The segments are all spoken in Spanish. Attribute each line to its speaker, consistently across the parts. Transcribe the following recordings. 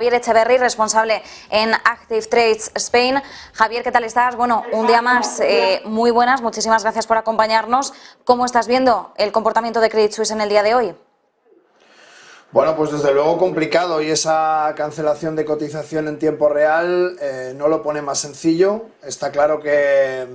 Speaker 1: Javier Echeverry, responsable en Active Trades Spain. Javier, ¿qué tal estás? Bueno, un día más, muy buenas, muchísimas gracias por acompañarnos. ¿Cómo estás viendo el comportamiento de Credit Suisse en el día de hoy?
Speaker 2: Bueno, pues desde luego complicado, y esa cancelación de cotización en tiempo real no lo pone más sencillo. Está claro que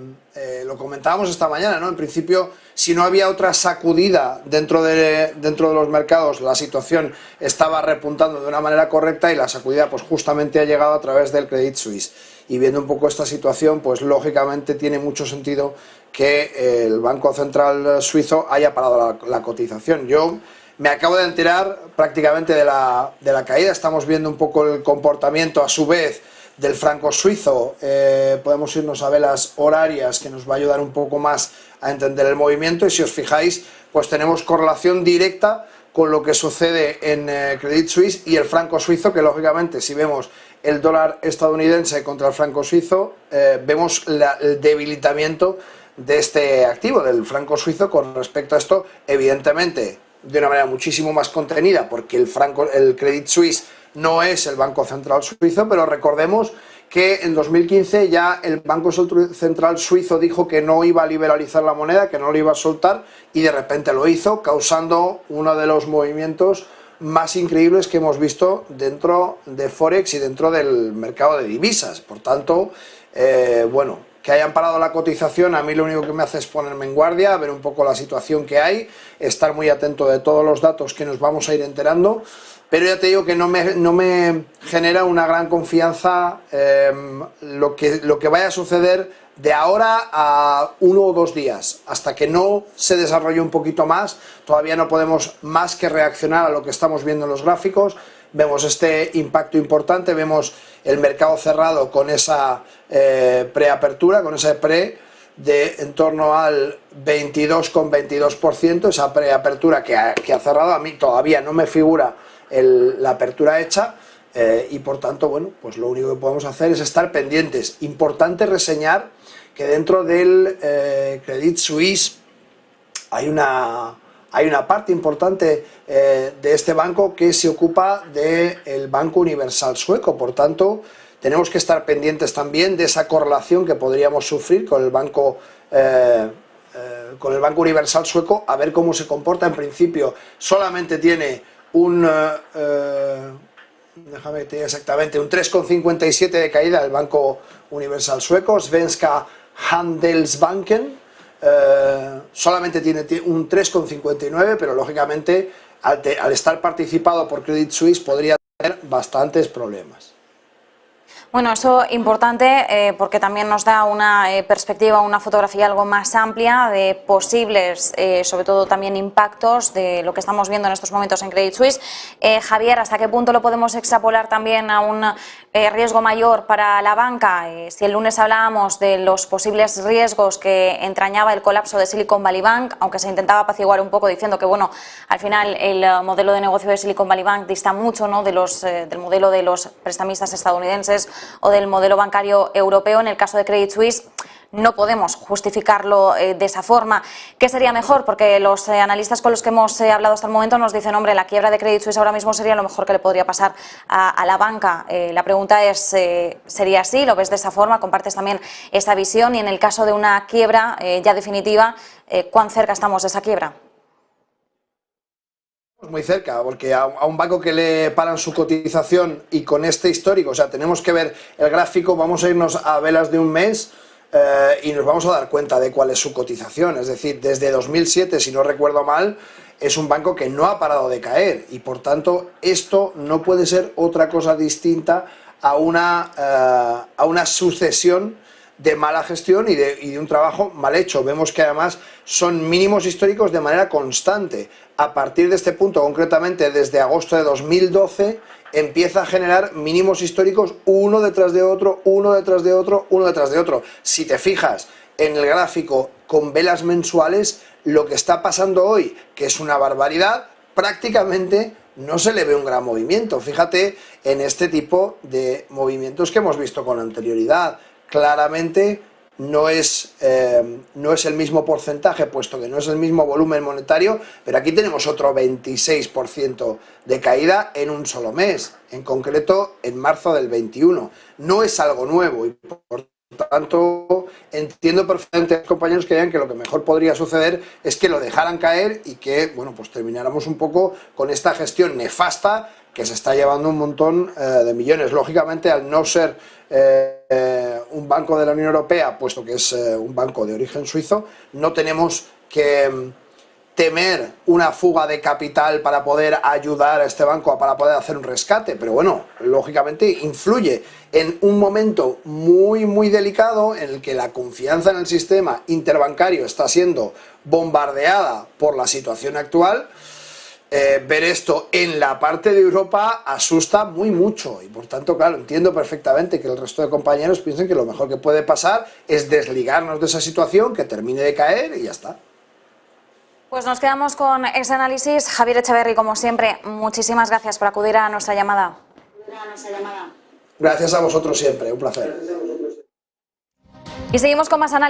Speaker 2: lo comentábamos esta mañana, ¿no? En principio, si no había otra sacudida dentro de los mercados, la situación estaba repuntando de una manera correcta, y la sacudida pues justamente ha llegado a través del Credit Suisse. Y viendo un poco esta situación, pues lógicamente tiene mucho sentido que el Banco Central Suizo haya parado la cotización. Yo me acabo de enterar prácticamente de la caída. Estamos viendo un poco el comportamiento a su vez del franco suizo. Podemos irnos a velas horarias, que nos va a ayudar un poco más a entender el movimiento, y si os fijáis pues tenemos correlación directa con lo que sucede en Credit Suisse y el franco suizo, que lógicamente si vemos el dólar estadounidense contra el franco suizo, vemos el debilitamiento de este activo, del franco suizo, con respecto a esto, evidentemente de una manera muchísimo más contenida, porque el Credit Suisse no es el Banco Central Suizo, pero recordemos que en 2015 ya el Banco Central Suizo dijo que no iba a liberalizar la moneda, que no lo iba a soltar, y de repente lo hizo, causando uno de los movimientos más increíbles que hemos visto dentro de Forex y dentro del mercado de divisas. Por tanto, bueno, que hayan parado la cotización, a mí lo único que me hace es ponerme en guardia, ver un poco la situación que hay, estar muy atento de todos los datos que nos vamos a ir enterando, pero ya te digo que no me genera una gran confianza lo que vaya a suceder de ahora a 1 o 2 días. Hasta que no se desarrolle un poquito más, todavía no podemos más que reaccionar a lo que estamos viendo en los gráficos. Vemos este impacto importante, vemos el mercado cerrado con esa preapertura, con ese pre de en torno al 22,22%, esa preapertura que ha cerrado. A mí todavía no me figura la apertura hecha, y por tanto, bueno, pues lo único que podemos hacer es estar pendientes. Importante reseñar que dentro del Credit Suisse hay una parte importante de este banco que se ocupa del Banco Universal Sueco. Por tanto, tenemos que estar pendientes también de esa correlación que podríamos sufrir con el Banco Universal Sueco, a ver cómo se comporta. En principio solamente tiene déjame que te diga exactamente, un 3,57 de caída el Banco Universal Sueco. Svenska Handelsbanken solamente tiene un 3,59, pero lógicamente al estar participado por Credit Suisse podría tener bastantes problemas.
Speaker 1: Bueno, eso es importante porque también nos da una perspectiva, una fotografía algo más amplia de posibles, sobre todo también impactos de lo que estamos viendo en estos momentos en Credit Suisse. Javier, ¿hasta qué punto lo podemos extrapolar también a un riesgo mayor para la banca? Si el lunes hablábamos de los posibles riesgos que entrañaba el colapso de Silicon Valley Bank, aunque se intentaba apaciguar un poco diciendo que, bueno, al final el modelo de negocio de Silicon Valley Bank dista mucho, ¿no?, del modelo de los prestamistas estadounidenses o del modelo bancario europeo. En el caso de Credit Suisse no podemos justificarlo de esa forma. ¿Qué sería mejor? Porque los analistas con los que hemos hablado hasta el momento nos dicen, hombre, la quiebra de Credit Suisse ahora mismo sería lo mejor que le podría pasar a la banca. La pregunta es, ¿sería así? ¿Lo ves de esa forma? ¿Compartes también esa visión? Y en el caso de una quiebra ya definitiva, ¿cuán cerca estamos de esa quiebra?
Speaker 2: Muy cerca, porque a un banco que le paran su cotización, y con este histórico, o sea, tenemos que ver el gráfico, vamos a irnos a velas de un mes y nos vamos a dar cuenta de cuál es su cotización. Es decir, desde 2007, si no recuerdo mal, es un banco que no ha parado de caer, y por tanto esto no puede ser otra cosa distinta a una sucesión de mala gestión y de un trabajo mal hecho. Vemos que además son mínimos históricos de manera constante. A partir de este punto, concretamente desde agosto de 2012, empieza a generar mínimos históricos uno detrás de otro, uno detrás de otro, uno detrás de otro. Si te fijas en el gráfico con velas mensuales, lo que está pasando hoy, que es una barbaridad, prácticamente no se le ve un gran movimiento. Fíjate en este tipo de movimientos que hemos visto con anterioridad. Claramente no es el mismo porcentaje, puesto que no es el mismo volumen monetario, pero aquí tenemos otro 26% de caída en un solo mes, en concreto en marzo del 21. No es algo nuevo y por tanto entiendo perfectamente a los compañeros que digan que lo que mejor podría suceder es que lo dejaran caer y que, bueno, pues termináramos un poco con esta gestión nefasta que se está llevando un montón de millones. Lógicamente, al no ser un banco de la Unión Europea, puesto que es un banco de origen suizo, no tenemos que temer una fuga de capital para poder ayudar a este banco, para poder hacer un rescate, pero bueno, lógicamente influye en un momento muy delicado en el que la confianza en el sistema interbancario está siendo bombardeada por la situación actual. Ver esto en la parte de Europa asusta mucho y por tanto, claro, entiendo perfectamente que el resto de compañeros piensen que lo mejor que puede pasar es desligarnos de esa situación, que termine de caer y ya está.
Speaker 1: Pues nos quedamos con ese análisis. Javier Echeverri, como siempre, muchísimas gracias por acudir a nuestra llamada.
Speaker 2: Gracias a vosotros siempre, un placer.
Speaker 1: Y seguimos con más análisis.